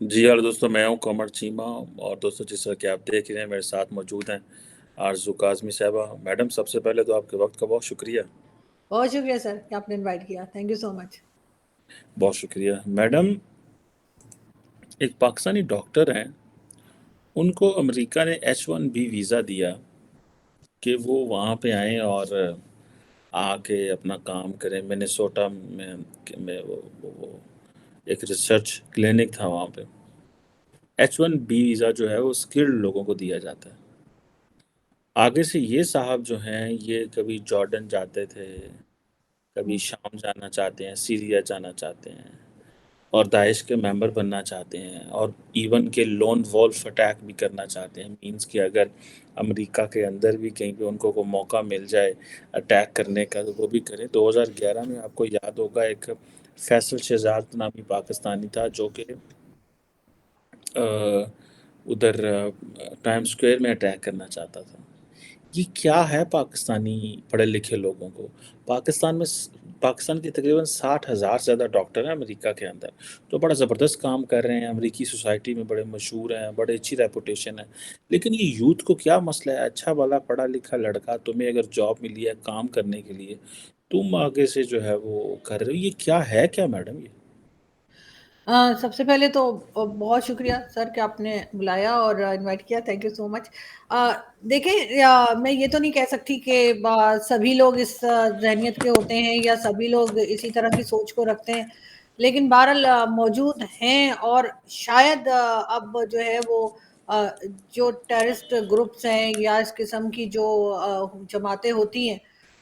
جی hello دوستوں، میں ہوں قمر چیمہ، اور دوستوں جس طرح کہ آپ دیکھ رہے ہیں میرے ساتھ موجود ہیں آرزو کاظمی صاحبہ. میڈم، سب سے پہلے تو آپ کے وقت کا بہت شکریہ. بہت شکریہ سر کہ آپ نے انوائٹ کیا. تھینک یو سو مچ. بہت شکریہ. میڈم، ایک پاکستانی ڈاکٹر ہیں، ان کو امریکہ نے H1B ویزا دیا کہ وہ وہاں پہ آئیں اور آ کے اپنا کام کریں. منیسوٹا میں وہ ایک ریسرچ کلینک تھا وہاں پہ. H1B ویزا جو ہے وہ اسکلڈ لوگوں کو دیا جاتا ہے. آگے سے یہ صاحب جو ہیں یہ کبھی جارڈن جاتے تھے، کبھی شام جانا چاہتے ہیں، سیریا جانا چاہتے ہیں، اور داعش کے ممبر بننا چاہتے ہیں، اور ایون کہ لون وولف اٹیک بھی کرنا چاہتے ہیں. مینس کہ اگر امریکہ کے اندر بھی کہیں پہ ان کو کوئی موقع مل جائے اٹیک کرنے کا تو وہ بھی کریں. 2011 میں آپ کو یاد ہوگا ایک فیصل شہزاد نامی پاکستانی تھا جو کہ ادھر ٹائم سکوئر میں اٹیک کرنا چاہتا تھا. یہ کیا ہے پاکستانی پڑھے لکھے لوگوں کو؟ پاکستان کے تقریباً 60,000 سے زیادہ ڈاکٹر ہیں امریکہ کے اندر، تو بڑا زبردست کام کر رہے ہیں، امریکی سوسائٹی میں بڑے مشہور ہیں، بڑے اچھی ریپوٹیشن ہے. لیکن یہ یوتھ کو کیا مسئلہ ہے؟ اچھا بھلا پڑھا لکھا لڑکا، تمہیں اگر جاب ملی ہے کام کرنے کے لیے، تم آگے سے جو ہے وہ کر رہے ہو. یہ کیا ہے کیا میڈم یہ؟ سب سے پہلے تو بہت شکریہ سر کہ آپ نے بلایا اور انوائٹ کیا. تھینک یو سو مچ. دیکھیں، میں یہ تو نہیں کہہ سکتی کہ سبھی لوگ اس ذہنیت کے ہوتے ہیں یا سبھی لوگ اسی طرح کی سوچ کو رکھتے ہیں، لیکن بہرحال موجود ہیں. اور شاید اب جو ہے وہ جو ٹیررسٹ گروپس ہیں یا اس قسم کی جو جماعتیں ہوتی ہیں،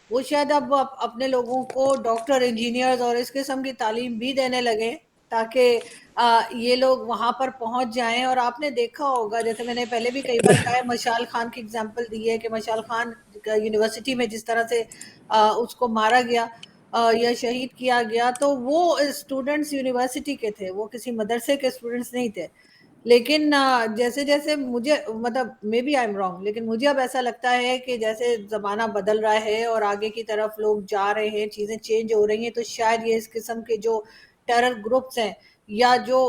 وہ شاید اب اپنے لوگوں کو ڈاکٹر، انجینئرز اور اس قسم کی تعلیم بھی دینے لگے تاکہ یہ لوگ وہاں پر پہنچ جائیں. اور آپ نے دیکھا ہوگا، جیسے میں نے پہلے بھی کئی بار کہا ہے، مشال خان کی اگزامپل دی ہے کہ مشال خان یونیورسٹی میں جس طرح سے اس کو مارا گیا یا شہید کیا گیا، تو وہ اسٹوڈنٹس یونیورسٹی کے تھے، وہ کسی مدرسے کے اسٹوڈنٹس نہیں تھے. لیکن جیسے جیسے مجھے مطلب maybe I am wrong, لیکن مجھے اب ایسا لگتا ہے کہ جیسے زمانہ بدل رہا ہے اور آگے کی طرف لوگ جا رہے ہیں، چیزیں چینج ہو رہی ہیں، تو شاید یہ اس قسم کے جو ٹیرر گروپس ہیں یا جو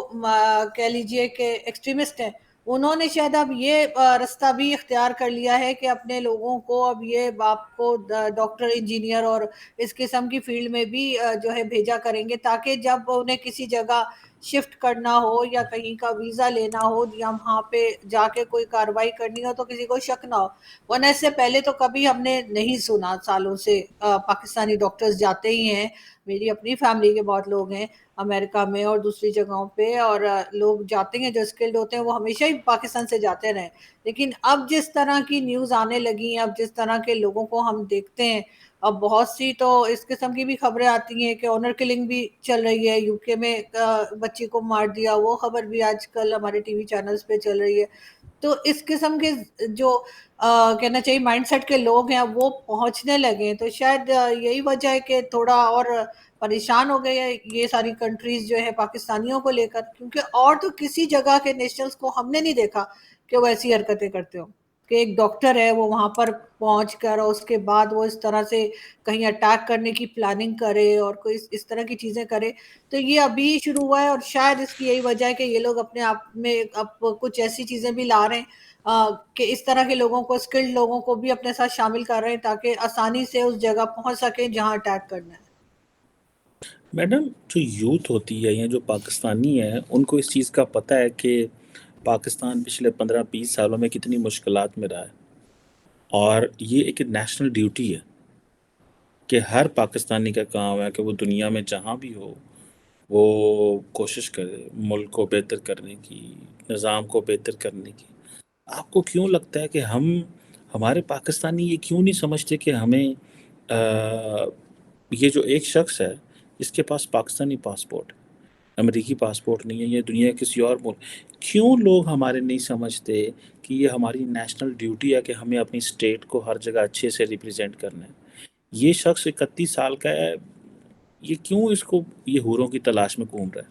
کہہ لیجئے کہ ایکسٹریمسٹ ہیں، انہوں نے شاید اب یہ رستہ بھی اختیار کر لیا ہے کہ اپنے لوگوں کو اب یہ باپ کو ڈاکٹر، انجینئر اور اس قسم کی فیلڈ میں بھی جو ہے بھیجا کریں گے، تاکہ جب انہیں کسی جگہ شفٹ کرنا ہو یا کہیں کا ویزا لینا ہو یا وہاں پہ جا کے کوئی کاروائی کرنی ہو تو کسی کو شک نہ ہو. ورنہ اس سے پہلے تو کبھی ہم نے نہیں سنا، سالوں سے پاکستانی ڈاکٹرز جاتے ہی ہیں. میری اپنی فیملی کے بہت لوگ ہیں امریکہ میں اور دوسری جگہوں پہ، اور لوگ جاتے ہیں جو اسکلڈ ہوتے ہیں وہ ہمیشہ ہی پاکستان سے جاتے رہے. لیکن اب جس طرح کی نیوز آنے لگی ہیں، اب جس طرح کے لوگوں کو ہم دیکھتے ہیں، اب بہت سی تو اس قسم کی بھی خبریں آتی ہیں کہ آنر کلنگ بھی چل رہی ہے. یو کے میں بچی کو مار دیا، وہ خبر بھی آج کل ہمارے ٹی وی چینلز پہ چل رہی ہے. تو اس قسم کے جو کہنا چاہیے مائنڈ سیٹ کے لوگ ہیں وہ پہنچنے لگے ہیں. تو شاید یہی وجہ ہے کہ تھوڑا اور پریشان ہو گئے ہیں یہ ساری کنٹریز جو ہے پاکستانیوں کو لے کر، کیونکہ اور تو کسی جگہ کے نیشنلز کو ہم نے نہیں دیکھا کہ وہ ایسی حرکتیں کرتے ہوں کہ ایک ڈاکٹر ہے وہ وہاں پر پہنچ کر اور اس کے بعد وہ اس طرح سے کہیں اٹیک کرنے کی پلاننگ کرے اور کوئی اس طرح کی چیزیں کرے. تو یہ ابھی شروع ہوا ہے، اور شاید اس کی یہی وجہ ہے کہ یہ لوگ اپنے آپ میں اب کچھ ایسی چیزیں بھی لا رہے ہیں کہ اس طرح کے لوگوں کو، اسکلڈ لوگوں کو بھی اپنے ساتھ شامل کر رہے ہیں تاکہ آسانی سے اس جگہ پہنچ سکیں جہاں اٹیک کرنا ہے. میڈم، جو یوتھ ہوتی ہے یا جو پاکستانی ہے ان کو اس چیز کا پتہ ہے کہ پاکستان پچھلے 15-20 سالوں میں کتنی مشکلات میں رہا ہے، اور یہ ایک نیشنل ڈیوٹی ہے کہ ہر پاکستانی کا کام ہے کہ وہ دنیا میں جہاں بھی ہو وہ کوشش کرے ملک کو بہتر کرنے کی، نظام کو بہتر کرنے کی. آپ کو کیوں لگتا ہے کہ ہمارے پاکستانی یہ کیوں نہیں سمجھتے کہ ہمیں یہ جو ایک شخص ہے اس کے پاس پاکستانی پاسپورٹ، امریکی پاسپورٹ نہیں ہے، یہ دنیا کے کسی اور ملک، کیوں لوگ ہمارے نہیں سمجھتے کہ یہ ہماری نیشنل ڈیوٹی ہے کہ ہمیں اپنی اسٹیٹ کو ہر جگہ اچھے سے ریپرزینٹ کرنا ہے؟ یہ شخص 31 سال کا ہے، یہ کیوں اس کو یہ حوروں کی تلاش میں گھوم رہا ہے؟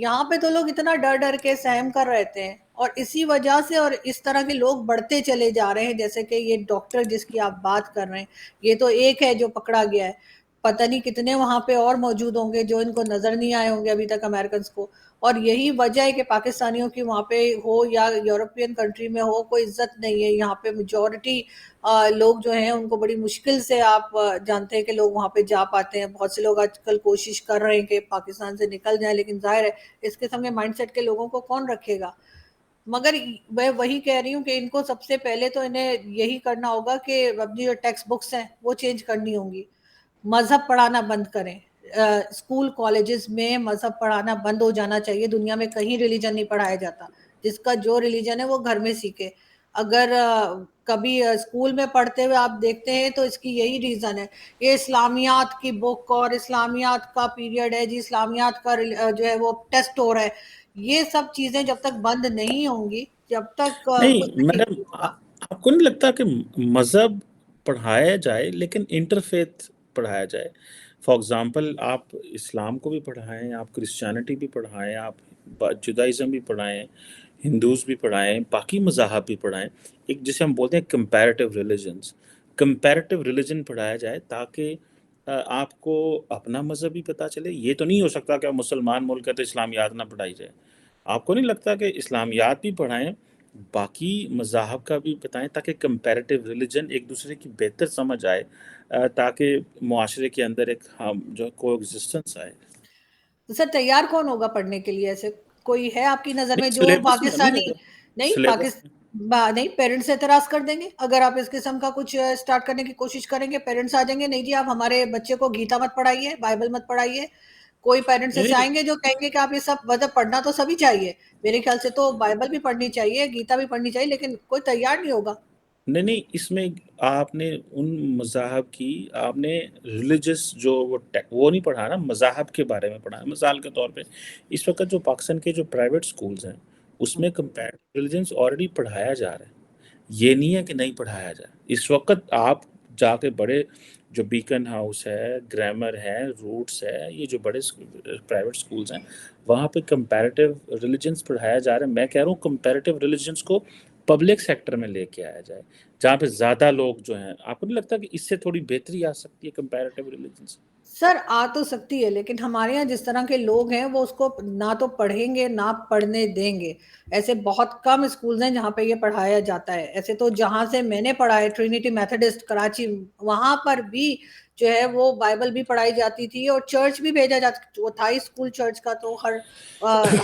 یہاں پہ تو لوگ اتنا ڈر ڈر کے سہم کر رہتے ہیں، اور اسی وجہ سے اور اس طرح کے لوگ بڑھتے چلے جا رہے ہیں. جیسے کہ یہ ڈاکٹر جس کی آپ بات کر رہے ہیں، یہ تو ایک ہے جو پکڑا گیا ہے، پتہ نہیں کتنے وہاں پہ اور موجود ہوں گے جو ان کو نظر نہیں آئے ہوں گے ابھی تک امریکنز کو. اور یہی وجہ ہے کہ پاکستانیوں کی وہاں پہ ہو یا یورپین کنٹری میں ہو، کوئی عزت نہیں ہے. یہاں پہ میجورٹی لوگ جو ہیں ان کو بڑی مشکل سے، آپ جانتے ہیں کہ لوگ وہاں پہ جا پاتے ہیں. بہت سے لوگ آج کل کوشش کر رہے ہیں کہ پاکستان سے نکل جائیں، لیکن ظاہر ہے اس قسم کے مائنڈ سیٹ کے لوگوں کو کون رکھے گا. مگر میں وہی کہہ رہی ہوں کہ ان کو سب سے پہلے تو انہیں یہی کرنا ہوگا کہ اپنی جو ٹیکسٹ بکس ہیں وہ چینج کرنی ہوں گی. مذہب پڑھانا بند کریں. اسکول کالجز میں مذہب پڑھانا بند ہو جانا چاہیے. دنیا میں کہیں ریلیجن نہیں پڑھایا جاتا. جس کا جو ریلیجن ہے وہ گھر میں سیکھے. اگر کبھی اسکول میں پڑھتے ہوئے آپ دیکھتے ہیں تو اس کی یہی ریزن ہے، یہ اسلامیات کی بک اور اسلامیات کا پیریڈ ہے جی، اسلامیات کا جو ہے وہ ٹیسٹ ہو رہا ہے. یہ سب چیزیں جب تک بند نہیں ہوں گی، جب تک کچھ نہیں نہیں میڈم، ہوگا. آپ کو نہیں لگتا کہ مذہب پڑھایا جائے لیکن انٹرفیتھ پڑھایا جائے؟ فار ایگزامپل آپ اسلام کو بھی پڑھائیں، آپ کرسچینٹی بھی پڑھائیں، آپ جدائزم بھی پڑھائیں، ہندوز بھی پڑھائیں، باقی مذاہب بھی پڑھائیں. ایک جسے ہم بولتے ہیں کمپیریٹیو ریلیجن پڑھایا جائے، تاکہ آپ کو اپنا مذہب بھی پتہ چلے. یہ تو نہیں ہو سکتا کہ آپ مسلمان ملک ہے تو اسلامیات نہ پڑھائی جائے. آپ کو نہیں لگتا کہ اسلامیات بھی پڑھائیں، باقی مذاہب کا بھی بتائیں، تاکہ کمپیریٹیو ریلیجن ایک دوسرے کی بہتر سمجھ آئے، تاکہ معاشرے کے اندر ایک جو کو ایگزسٹنس آئے؟ تو سر تیار کون ہوگا پڑھنے کے لیے؟ ایسے کوئی ہے آپ کی نظر میں نہیں، جو سلیبس میں نہیں پاکستانی؟ ہوگا. نہیں سلیبس میں نہیں، پیرنٹس اعتراض کر دیں گے اگر آپ اس قسم کا کچھ سٹارٹ کرنے کی کوشش کریں گے. پیرنٹس آ جائیں گے، نہیں جی آپ ہمارے بچے کو گیتا مت پڑھائیے، بائبل مت پڑھائیے. کوئی پیرنٹس ایسے نہیں آئیں گے جو کہیں گے کہ آپ یہ سب مطلب پڑھنا تو سبھی چاہیے. میرے خیال سے تو بائبل بھی پڑھنی چاہیے، گیتا بھی پڑھنی چاہیے، لیکن کوئی تیار نہیں ہوگا. نہیں نہیں، اس میں آپ نے ان مذاہب کی، آپ نے ریلیجس جو وہ نہیں پڑھا نا، مذاہب کے بارے میں پڑھا. مثال کے طور پہ اس وقت جو پاکستان کے جو پرائیویٹ سکولز ہیں اس میں کمپیریٹیو ریلیجنس آلریڈی پڑھایا جا رہا ہے. یہ نہیں ہے کہ نہیں پڑھایا جائے. اس وقت آپ جا کے بڑے جو بیکن ہاؤس ہے، گرامر ہے، روٹس ہے، یہ جو بڑے پرائیویٹ سکولز ہیں وہاں پہ کمپیریٹیو ریلیجنس پڑھایا جا رہا ہے. میں کہہ رہا ہوں کمپیریٹیو ریلیجنس کو پبلک سیکٹر میں لے کے آیا جائے، جہاں پہ زیادہ لوگ جو ہیں. آپ کو نہیں لگتا کہ اس سے تھوڑی بہتری آ سکتی ہے کمپیریٹیو ریلیجن سے؟ سر آ تو سکتی ہے، لیکن ہمارے یہاں جس طرح کے لوگ ہیں وہ اس کو نہ تو پڑھیں گے نہ پڑھنے دیں گے. ایسے بہت کم اسکولز ہیں جہاں پہ یہ پڑھایا جاتا ہے. ایسے تو جہاں سے میں نے پڑھا ہے، ٹرینیٹی میتھڈسٹ کراچی، وہاں پر بھی جو ہے وہ بائبل بھی پڑھائی جاتی تھی اور چرچ بھی بھیجا جاتا. وہ تھا اسکول چرچ کا، تو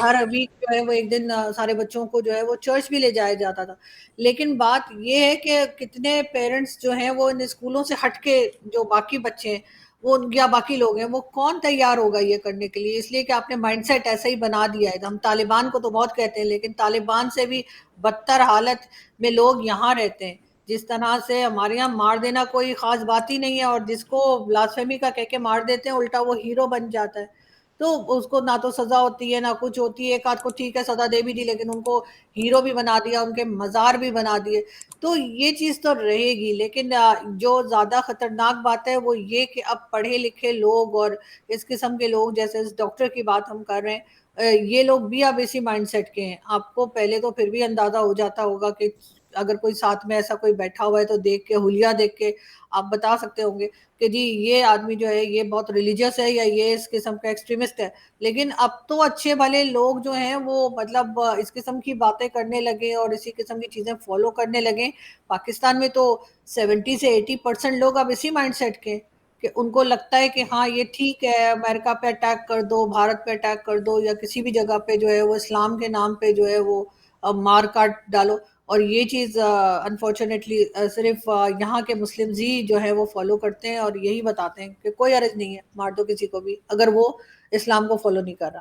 ہر ویک جو ہے وہ ایک دن سارے بچوں کو جو ہے وہ چرچ بھی لے جایا جاتا تھا. لیکن بات یہ ہے کہ کتنے پیرنٹس جو ہیں وہ ان اسکولوں سے ہٹ کے، جو باقی بچے ہیں وہ یا باقی لوگ ہیں، وہ کون تیار ہوگا یہ کرنے کے لیے؟ اس لیے کہ آپ نے مائنڈ سیٹ ایسا ہی بنا دیا ہے. ہم طالبان کو تو بہت کہتے ہیں، لیکن طالبان سے بھی بدتر حالت میں لوگ یہاں رہتے ہیں. جس طرح سے ہمارے یہاں مار دینا کوئی خاص بات ہی نہیں ہے، اور جس کو بلاسفیمی کا کہہ کے مار دیتے ہیں الٹا وہ ہیرو بن جاتا ہے. تو اس کو نہ تو سزا ہوتی ہے نہ کچھ ہوتی ہے. ایک آدھ کو ٹھیک ہے سزا دے بھی دی، لیکن ان کو ہیرو بھی بنا دیا، ان کے مزار بھی بنا دیے. تو یہ چیز تو رہے گی. لیکن جو زیادہ خطرناک بات ہے وہ یہ کہ اب پڑھے لکھے لوگ اور اس قسم کے لوگ، جیسے اس ڈاکٹر کی بات ہم کر رہے ہیں، یہ لوگ بھی اب اسی مائنڈ سیٹ کے ہیں. آپ کو پہلے تو پھر بھی اندازہ ہو جاتا ہوگا کہ اگر کوئی ساتھ میں ایسا کوئی بیٹھا ہوا ہے تو دیکھ کے، حلیہ دیکھ کے آپ بتا سکتے ہوں گے کہ جی یہ آدمی جو ہے یہ بہت ریلیجیس ہے یا یہ اس قسم کا ایکسٹریمسٹ ہے. لیکن اب تو اچھے بھلے لوگ جو ہیں وہ مطلب اس قسم کی باتیں کرنے لگے اور اسی قسم کی چیزیں فالو کرنے لگے. پاکستان میں تو 70 سے 80% لوگ اب اسی مائنڈ سیٹ کے، کہ ان کو لگتا ہے کہ ہاں یہ ٹھیک ہے، امریکہ پہ اٹیک کر دو، بھارت پہ اٹیک کر دو، یا کسی بھی جگہ پہ جو ہے وہ اسلام کے نام پہ جو ہے وہ مار کاٹ ڈالو. اور یہ چیز انفارچونیٹلی صرف یہاں کے مسلمز ہی جو ہے وہ فالو کرتے ہیں اور یہی بتاتے ہیں کہ کوئی حرج نہیں ہے، مار دو کسی کو بھی اگر وہ اسلام کو فالو نہیں کر رہا.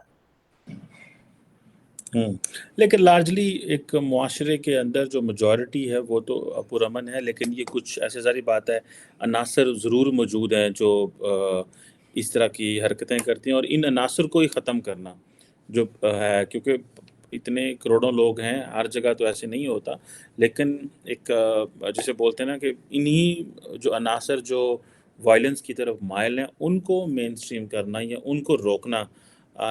لیکن لارجلی ایک معاشرے کے اندر جو میجورٹی ہے وہ تو پرامن ہے، لیکن یہ کچھ ایسے ساری بات ہے، عناصر ضرور موجود ہیں جو اس طرح کی حرکتیں کرتی ہیں. اور ان عناصر کو ہی ختم کرنا جو ہے، کیونکہ اتنے کروڑوں لوگ ہیں، ہر جگہ تو ایسے نہیں ہوتا. لیکن ایک جسے بولتے ہیں نا کہ انہی جو عناصر جو وائلنس کی طرف مائل ہیں ان کو مین سٹریم کرنا یا ان کو روکنا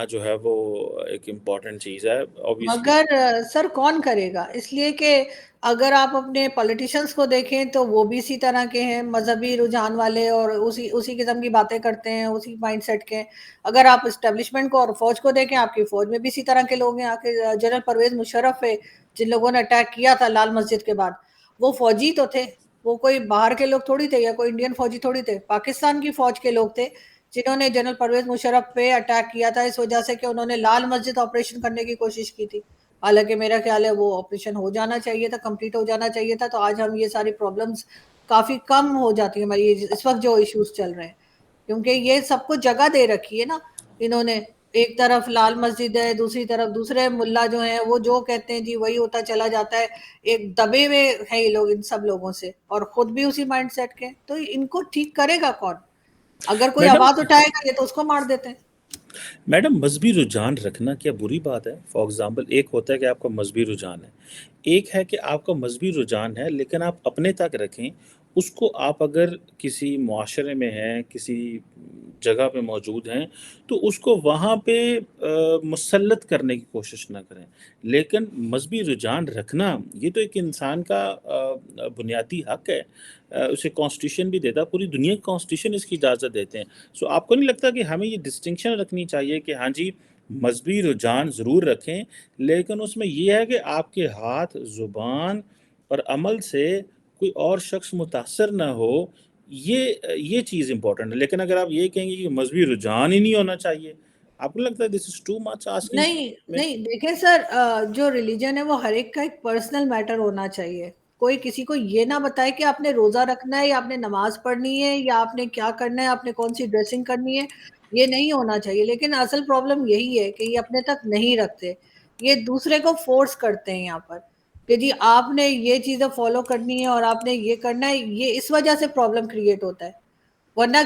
جو ہے وہ ایک امپورٹنٹ چیز ہے obviously. مگر سر کون کرے گا؟ اس لیے کہ اگر آپ اپنے پولیٹیشنز کو دیکھیں تو وہ بھی اسی طرح کے ہیں، مذہبی رجحان والے، اور اسی قسم کی باتیں کرتے ہیں، اسی مائنڈ سیٹ کے. اگر آپ اسٹیبلشمنٹ کو اور فوج کو دیکھیں، آپ کی فوج میں بھی اسی طرح کے لوگ ہیں. آپ کے جنرل پرویز مشرف ہے، جن لوگوں نے اٹیک کیا تھا لال مسجد کے بعد، وہ فوجی تو تھے، وہ کوئی باہر کے لوگ تھوڑی تھے، یا کوئی انڈین فوجی تھوڑی تھے، پاکستان کی فوج کے لوگ تھے جنہوں نے جنرل پرویز مشرف پہ اٹیک کیا تھا اس وجہ سے کہ انہوں نے لال مسجد آپریشن کرنے کی کوشش کی تھی. حالانکہ میرا خیال ہے وہ آپریشن ہو جانا چاہیے تھا، کمپلیٹ ہو جانا چاہیے تھا، تو آج ہم یہ ساری پرابلمز کافی کم ہو جاتی ہیں ہماری اس وقت جو ایشوز چل رہے ہیں. کیونکہ یہ سب کو جگہ دے رکھی ہے نا انہوں نے. ایک طرف لال مسجد ہے، دوسری طرف دوسرے ملا جو ہیں وہ جو کہتے ہیں جی وہی ہوتا چلا جاتا ہے. ایک دبے ہوئے ہیں یہ لوگ ان سب لوگوں سے، اور خود بھی اسی مائنڈ سیٹ کے. تو ان کو ٹھیک کرے گا کون؟ اگر کوئی میڈم آواز اٹھائے گا یہ تو اس کو مار دیتے ہیں. میڈم مذہبی رجحان رکھنا کیا بری بات ہے؟ فار ایگزامپل ایک ہوتا ہے کہ آپ کا مذہبی رجحان ہے، ایک ہے کہ آپ کا مذہبی رجحان ہے لیکن آپ اپنے تک رکھیں اس کو. آپ اگر کسی معاشرے میں ہیں، کسی جگہ پہ موجود ہیں، تو اس کو وہاں پہ مسلط کرنے کی کوشش نہ کریں. لیکن مذہبی رجحان رکھنا یہ تو ایک انسان کا بنیادی حق ہے. اسے کانسٹیٹیوشن بھی دیتا ہے، پوری دنیا کا کانسٹیٹیوشن اس کی اجازت دیتے ہیں. سو آپ کو نہیں لگتا کہ ہمیں یہ ڈسٹنکشن رکھنی چاہیے کہ ہاں جی مذہبی رجحان ضرور رکھیں، لیکن اس میں یہ ہے کہ آپ کے ہاتھ، زبان اور عمل سے کوئی اور شخص متاثر نہ ہو. یہ چیز امپورٹنٹ ہے. لیکن اگر آپ یہ کہیں گے کہ مذہبی رجحان ہی نہیں ہونا چاہیے، آپ کو لگتا ہے دس از ٹو مچ آسکنگ؟ نہیں نہیں، دیکھیں سر، جو ریلیجن ہے وہ ہر ایک کا ایک پرسنل میٹر ہونا چاہیے. کوئی کسی کو یہ نہ بتائے کہ آپ نے روزہ رکھنا ہے، یا آپ نے نماز پڑھنی ہے، یا آپ نے کیا کرنا ہے، آپ نے کون سی ڈریسنگ کرنی ہے. یہ نہیں ہونا چاہیے. لیکن اصل پرابلم یہی ہے کہ یہ اپنے تک نہیں رکھتے، یہ دوسرے کو فورس کرتے ہیں یہاں پر کہ جی آپ نے یہ چیزیں فالو کرنی ہے اور آپ نے یہ کرنا ہے. یہ اس وجہ سے پرابلم کریٹ ہوتا ہے. ورنہ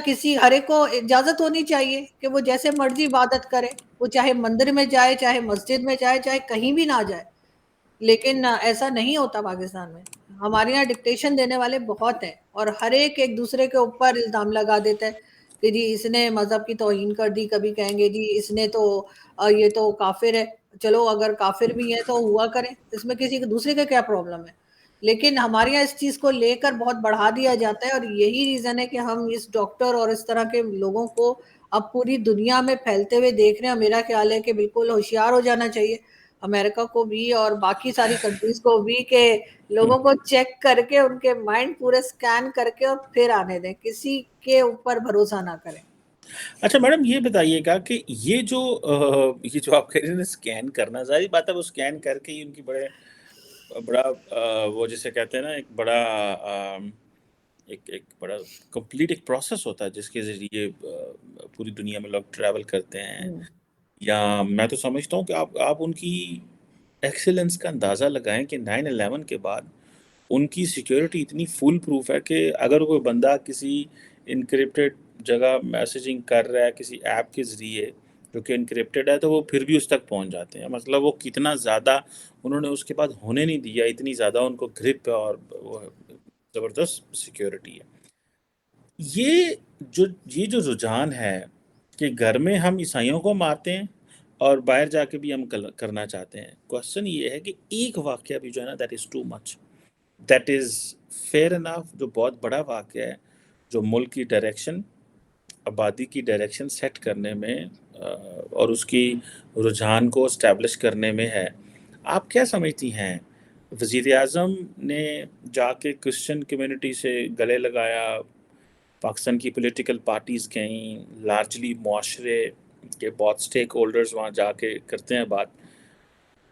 ہر ایک کو اجازت ہونی چاہیے کہ وہ جیسے مرضی عبادت کرے، وہ چاہے مندر میں جائے، چاہے مسجد میں جائے، چاہے کہیں بھی نہ جائے. لیکن ایسا نہیں ہوتا پاکستان میں. ہمارے یہاں ڈکٹیشن دینے والے بہت ہیں، اور ہر ایک ایک دوسرے کے اوپر الزام لگا دیتا ہے کہ جی اس نے مذہب کی توہین کر دی. کبھی کہیں گے جی اس نے تو یہ تو کافر ہے. چلو اگر کافر بھی ہے تو ہوا کریں، اس میں کسی دوسرے کا کیا پرابلم ہے. لیکن ہمارے یہاں اس چیز کو لے کر بہت بڑھا دیا جاتا ہے، اور یہی ریزن ہے کہ ہم اس ڈاکٹر اور اس طرح کے لوگوں کو اب پوری دنیا میں پھیلتے ہوئے دیکھ رہے ہیں. میرا خیال ہے کہ بالکل ہوشیار ہو جانا چاہیے امریکہ کو بھی اور باقی ساری کنٹریز کو بھی، کہ لوگوں کو چیک کر کے ان کے مائنڈ پورے سکین کر کے اور پھر آنے دیں. کسی کے اوپر بھروسہ نہ کریں. اچھا میڈم یہ بتائیے گا کہ یہ جو آپ کہہ رہے ہیں اسکین کرنا، ظاہر بات ہے وہ اسکین کر کے ہی ان کی بڑا وہ جسے کہتے ہیں نا ایک بڑا ایک بڑا کمپلیٹ ایک پروسیس ہوتا ہے جس کے ذریعے پوری دنیا میں لوگ ٹریول کرتے ہیں. یا میں تو سمجھتا ہوں کہ آپ ان کی ایکسیلنس کا اندازہ لگائیں کہ 9/11 کے بعد ان کی سیکیورٹی اتنی فل پروف ہے کہ اگر کوئی بندہ کسی انکرپٹڈ جگہ میسیجنگ کر رہا ہے کسی ایپ کے ذریعے جو کہ انکرپٹڈ ہے، تو وہ پھر بھی اس تک پہنچ جاتے ہیں. مطلب وہ کتنا زیادہ انہوں نے اس کے بعد ہونے نہیں دیا، اتنی زیادہ ان کو گرپ ہے اور وہ زبردست سیکیورٹی ہے. یہ جو رجحان ہے کہ گھر میں ہم عیسائیوں کو مارتے ہیں اور باہر جا کے بھی ہم کرنا چاہتے ہیں. کوشچن یہ ہے کہ ایک واقعہ بھی جو ہے نا that is too much, that is fair enough, جو بہت بڑا واقعہ ہے، جو ملک کی ڈائریکشن، آبادی کی ڈائریکشن سیٹ کرنے میں اور اس کی رجحان کو اسٹیبلش کرنے میں ہے. آپ کیا سمجھتی ہیں؟ وزیر اعظم نے جا کے کرسچن کمیونٹی سے گلے لگایا، پاکستان کی پولیٹیکل پارٹیز گئیں، لارجلی معاشرے کے بہت سٹیک ہولڈرز وہاں جا کے کرتے ہیں بات.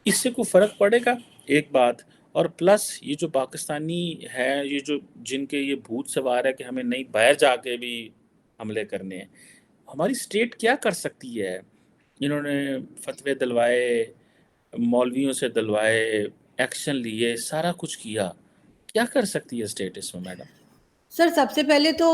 اس سے کوئی فرق پڑے گا؟ ایک بات. اور پلس یہ جو پاکستانی ہے، یہ جو جن کے یہ بھوت سوار ہے کہ ہمیں نہیں باہر جا کے بھی حملے کرنے ہیں، ہماری سٹیٹ کیا کر سکتی ہے؟ انہوں نے فتوے دلوائے، مولویوں سے دلوائے، ایکشن لیے، سارا کچھ کیا. کیا کر سکتی ہے سٹیٹ اس میں میڈم؟ سر سب سے پہلے تو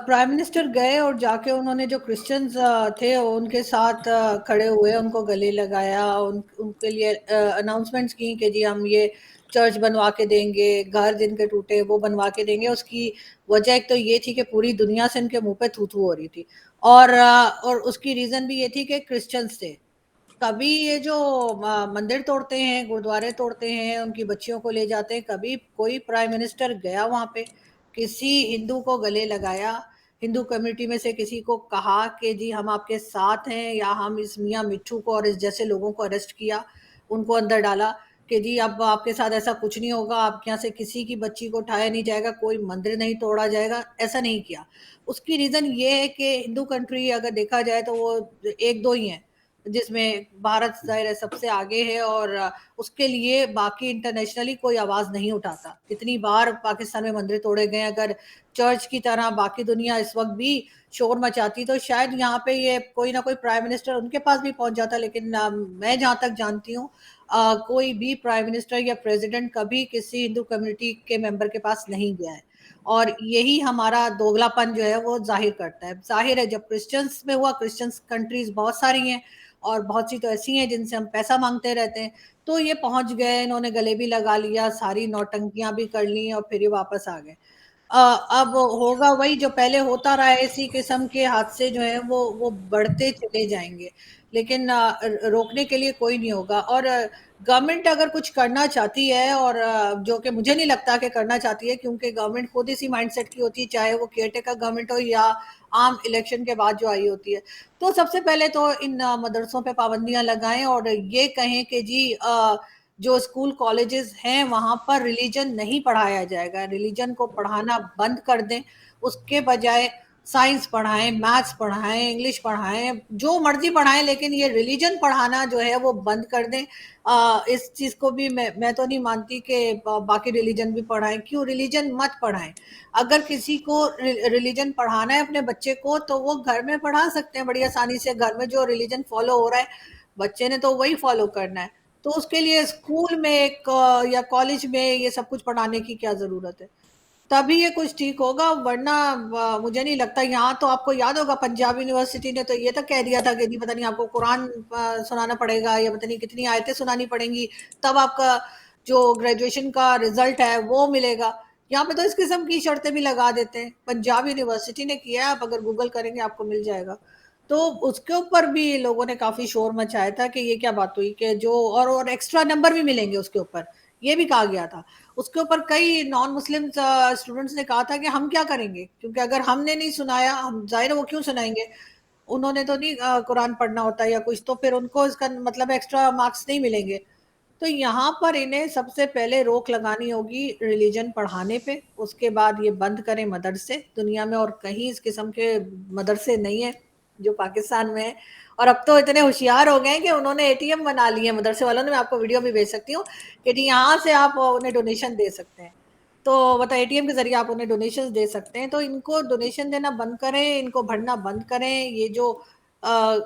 پرائم منسٹر گئے اور جا کے انہوں نے جو کرسچنز تھے ان کے ساتھ کھڑے ہوئے، ان کو گلے لگایا، ان کے لیے اناؤنسمنٹس کی کہ جی ہم یہ چرچ بنوا کے دیں گے، گھر جن کے ٹوٹے وہ بنوا کے دیں گے. اس کی وجہ ایک تو یہ تھی کہ پوری دنیا سے ان کے منہ پہ تھو تھو ہو رہی تھی، اور اس کی ریزن بھی یہ تھی کہ کرسچنز تھے. کبھی یہ جو مندر توڑتے ہیں، گردوارے توڑتے ہیں، ان کی بچیوں کو لے جاتے ہیں، کبھی کوئی پرائم منسٹر گیا وہاں پہ کسی ہندو کو گلے لگایا، ہندو کمیونٹی میں سے کسی کو کہا کہ جی ہم آپ کے ساتھ ہیں، یا ہم اس میاں مٹھو کو اور اس جیسے لوگوں کو اریسٹ کیا، ان کو اندر ڈالا کہ جی اب آپ کے ساتھ ایسا کچھ نہیں ہوگا، آپ کے یہاں سے کسی کی بچی کو اٹھایا نہیں جائے گا، کوئی مندر نہیں توڑا جائے گا، ایسا نہیں کیا. اس کی ریزن یہ ہے کہ ہندو کنٹری اگر دیکھا جائے تو وہ ایک دو ہی ہیں جس میں بھارت ظاہر ہے سب سے آگے ہے، اور اس کے لیے باقی انٹرنیشنلی کوئی آواز نہیں اٹھاتا. اتنی بار پاکستان میں مندر توڑے گئے، اگر چرچ کی طرح باقی دنیا اس وقت بھی شور مچاتی تو شاید یہاں پہ یہ کوئی نہ کوئی پرائم منسٹر ان کے پاس بھی پہنچ جاتا. لیکن میں جہاں تک جانتی ہوں کوئی بھی پرائم منسٹر یا پریزیڈنٹ کبھی کسی ہندو کمیونٹی کے ممبر کے پاس نہیں گیا ہے، اور یہی ہمارا دوگلا پن جو ہے وہ ظاہر کرتا ہے. ظاہر ہے جب کرسچنس میں ہوا، کرسچنس کنٹریز بہت ساری ہیں اور بہت سی تو ایسی ہیں جن سے ہم پیسہ مانگتے رہتے ہیں، تو یہ پہنچ گئے، انہوں نے گلے بھی لگا لیا، ساری نوٹنکیاں بھی کر لی اور پھر یہ واپس آ گئے. اب ہوگا وہی جو پہلے ہوتا رہا ہے، اسی قسم کے حادثے جو ہیں وہ بڑھتے چلے جائیں گے، لیکن روکنے کے لیے کوئی نہیں ہوگا. اور گورنمنٹ اگر کچھ کرنا چاہتی ہے، اور جو کہ مجھے نہیں لگتا کہ کرنا چاہتی ہے، کیونکہ گورنمنٹ خود اسی مائنڈ سیٹ کی ہوتی ہے، چاہے وہ کیئر ٹیکر گورنمنٹ ہو یا عام الیکشن کے بعد جو آئی ہوتی ہے. تو سب سے پہلے تو ان مدرسوں پہ پابندیاں لگائیں اور یہ کہیں کہ جی جو اسکول کالجز ہیں وہاں پر ریلیجن نہیں پڑھایا جائے گا، ریلیجن کو پڑھانا بند کر دیں، اس کے بجائے سائنس پڑھائیں، میتھس پڑھائیں، انگلش پڑھائیں، جو مرضی پڑھائیں، لیکن یہ ریلیجن پڑھانا جو ہے وہ بند کر دیں. اس چیز کو بھی میں تو نہیں مانتی کہ باقی ریلیجن بھی پڑھائیں. کیوں ریلیجن مت پڑھائیں؟ اگر کسی کو ریلیجن پڑھانا ہے اپنے بچے کو تو وہ گھر میں پڑھا سکتے ہیں بڑی آسانی سے. گھر میں جو ریلیجن فالو ہو رہا ہے بچے نے تو وہی فالو کرنا ہے. تو اس کے لیے اسکول میں ایک یا کالج میں یہ سب کچھ پڑھانے کی کیا ضرورت ہے؟ تبھی یہ کچھ ٹھیک ہوگا، ورنہ مجھے نہیں لگتا. یہاں تو آپ کو یاد ہوگا پنجاب یونیورسٹی نے تو یہ تک کہہ دیا تھا کہ جی پتہ نہیں آپ کو قرآن سنانا پڑے گا یا پتہ نہیں کتنی آیتیں سنانی پڑیں گی تب آپ کا جو گریجویشن کا رزلٹ ہے وہ ملے گا. یہاں پہ تو اس قسم کی شرطیں بھی لگا دیتے ہیں. پنجاب یونیورسٹی نے کیا ہے، آپ اگر گوگل کریں گے آپ کو مل جائے گا. تو اس کے اوپر بھی لوگوں نے کافی شور مچایا تھا کہ یہ کیا بات ہوئی کہ جو اور ایکسٹرا نمبر بھی ملیں گے اس کے اوپر، یہ بھی کہا گیا تھا. اس کے اوپر کئی نان مسلم اسٹوڈنٹس نے کہا تھا کہ ہم کیا کریں گے، کیونکہ اگر ہم نے نہیں سنایا، ہم ظاہر ہے وہ کیوں سنائیں گے، انہوں نے تو نہیں قرآن پڑھنا ہوتا یا کچھ، تو پھر ان کو اس کا مطلب ایکسٹرا مارکس نہیں ملیں گے. تو یہاں پر انہیں سب سے پہلے روک لگانی ہوگی ریلیجن پڑھانے پہ. اس کے بعد یہ بند کریں مدرسے. دنیا میں اور کہیں اس قسم کے مدرسے نہیں ہیں جو پاکستان میں ہے. اور اب تو اتنے ہوشیار ہو گئے ہیں کہ انہوں نے اے ٹی ایم بنا لیے مدرسے والوں نے. میں آپ کو ویڈیو بھی بھیج سکتی ہوں کہ جی یہاں سے آپ انہیں ڈونیشن دے سکتے ہیں، تو مطلب اے ٹی ایم کے ذریعے آپ انہیں ڈونیشن دے سکتے ہیں. تو ان کو ڈونیشن دینا بند کریں، ان کو بھرنا بند کریں. یہ جو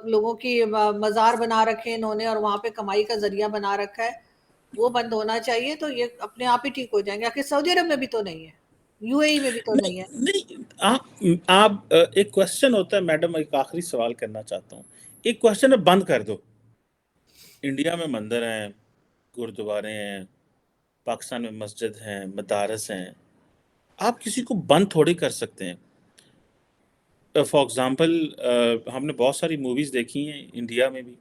لوگوں کی مزار بنا رکھے انہوں نے اور وہاں پہ کمائی کا ذریعہ بنا رکھا ہے، وہ بند ہونا چاہیے. تو یہ اپنے آپ ہی ٹھیک ہو جائیں گے. آخر سعودی عرب میں بھی تو نہیں ہے، یو اے ای میں بھی تو نہیں ہے. نہیں آپ ایک کوشچن ہوتا ہے میڈم، ایک آخری سوال کرنا چاہتا ہوں. ایک کوشچن ہے بند کر دو. انڈیا میں مندر ہیں، گردوارے ہیں، پاکستان میں مسجد ہیں، مدارس ہیں، آپ کسی کو بند تھوڑی کر سکتے ہیں. فار ایگزامپل ہم نے بہت ساری موویز دیکھی ہیں انڈیا میں بھی،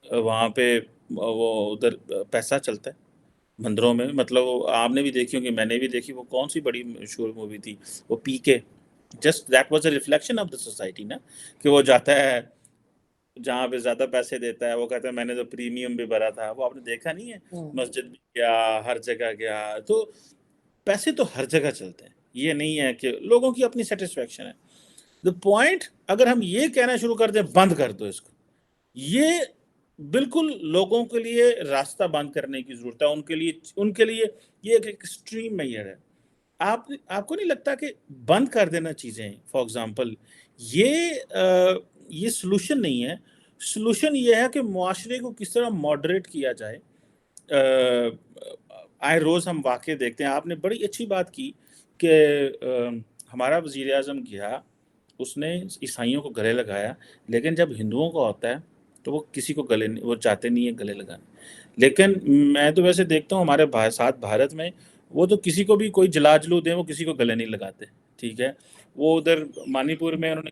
وہاں پہ وہ ادھر پیسہ چلتا ہے مندروں میں. مطلب آپ نے بھی دیکھی ہوگی، میں نے بھی دیکھی. وہ کون سی بڑی مشہور مووی تھی، وہ پی کے. Just that was a reflection of the society نا، کہ وہ جاتا ہے جہاں پہ زیادہ پیسے دیتا ہے، وہ کہتا ہے میں نے تو پریمیم بھی بھرا تھا. وہ آپ نے دیکھا نہیں ہے، مسجد بھی گیا، ہر جگہ گیا. تو پیسے تو ہر جگہ چلتے ہیں، یہ نہیں ہے کہ لوگوں کی اپنی سیٹسفیکشن ہے. دا پوائنٹ اگر ہم یہ کہنا شروع کر دیں بند کر دو اس کو، یہ بالکل لوگوں کے لیے راستہ بند کرنے کی ضرورت ہے. ان کے لیے یہ ایک ایکسٹریم میئر ہے. آپ کو نہیں لگتا کہ بند کر دینا چیزیں، فار ایگزامپل یہ سلوشن نہیں ہے. سلوشن یہ ہے کہ معاشرے کو کس طرح ماڈریٹ کیا جائے. آئے روز ہم واقع دیکھتے ہیں. آپ نے بڑی اچھی بات کی کہ ہمارا وزیر اعظم گیا، اس نے عیسائیوں کو گلے لگایا، لیکن جب ہندوؤں کو ہوتا ہے تو وہ کسی کو وہ چاہتے نہیں ہیں گلے لگانے. لیکن میں تو ویسے دیکھتا ہوں ہمارے ساتھ بھارت میں وہ تو کسی کو بھی کوئی جلا جلو دیں وہ کسی کو گلے نہیں لگاتے. ٹھیک ہے، وہ ادھر منی پور میں انہوں نے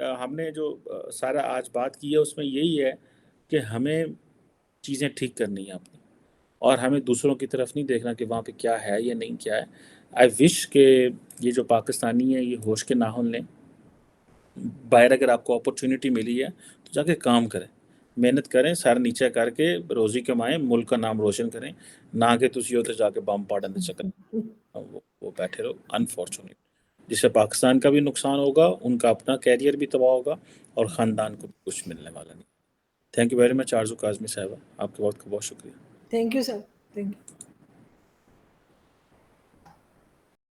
ہم نے جو سارا آج بات کی ہے اس میں یہی ہے کہ ہمیں چیزیں ٹھیک کرنی ہیں اپنی، اور ہمیں دوسروں کی طرف نہیں دیکھنا کہ وہاں پہ کیا ہے یا نہیں کیا ہے. آئی وش کہ یہ جو پاکستانی ہیں یہ ہوش کے ناخن لیں. باہر اگر آپ کو اپرچونٹی ملی ہے تو جا کے کام کریں، محنت کریں، سر نیچے کر کے روزی کمائیں، ملک کا نام روشن کریں، نہ کہ تسی اتنے جا کے بم پاڑن دے چکر وہ بیٹھے رہو. انفارچونیٹ جس سے پاکستان کا بھی نقصان ہوگا، ان کا اپنا کیریئر بھی تباہ ہوگا، اور خاندان کو بھی کچھ ملنے والا نہیں. تھینک یو ویری مچ آرزو کاظمی صاحبہ، آپ کے وقت کا بہت شکریہ. Thank you sir, thank you.